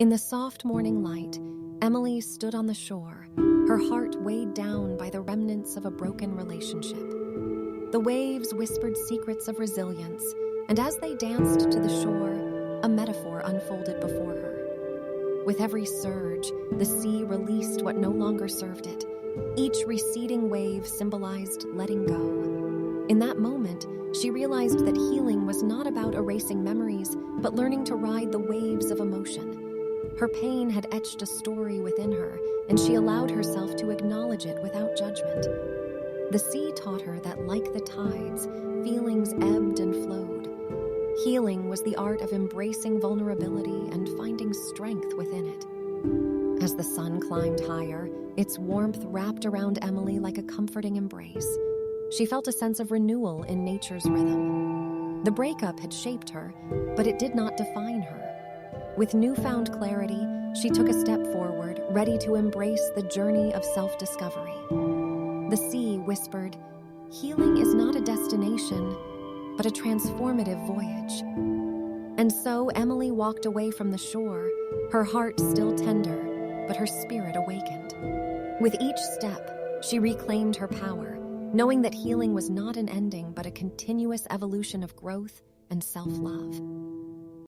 In the soft morning light, Emily stood on the shore, her heart weighed down by the remnants of a broken relationship. The waves whispered secrets of resilience, and as they danced to the shore, a metaphor unfolded before her. With every surge, the sea released what no longer served it. Each receding wave symbolized letting go. In that moment, she realized that healing was not about erasing memories, but learning to ride the waves of emotion. Her pain had etched a story within her, and she allowed herself to acknowledge it without judgment. The sea taught her that, like the tides, feelings ebbed and flowed. Healing was the art of embracing vulnerability and finding strength within it. As the sun climbed higher, its warmth wrapped around Emily like a comforting embrace. She felt a sense of renewal in nature's rhythm. The breakup had shaped her, but it did not define her. With newfound clarity, she took a step forward, ready to embrace the journey of self-discovery. The sea whispered, "Healing is not a destination, but a transformative voyage." And so Emily walked away from the shore, her heart still tender, but her spirit awakened. With each step, she reclaimed her power, knowing that healing was not an ending, but a continuous evolution of growth and self-love.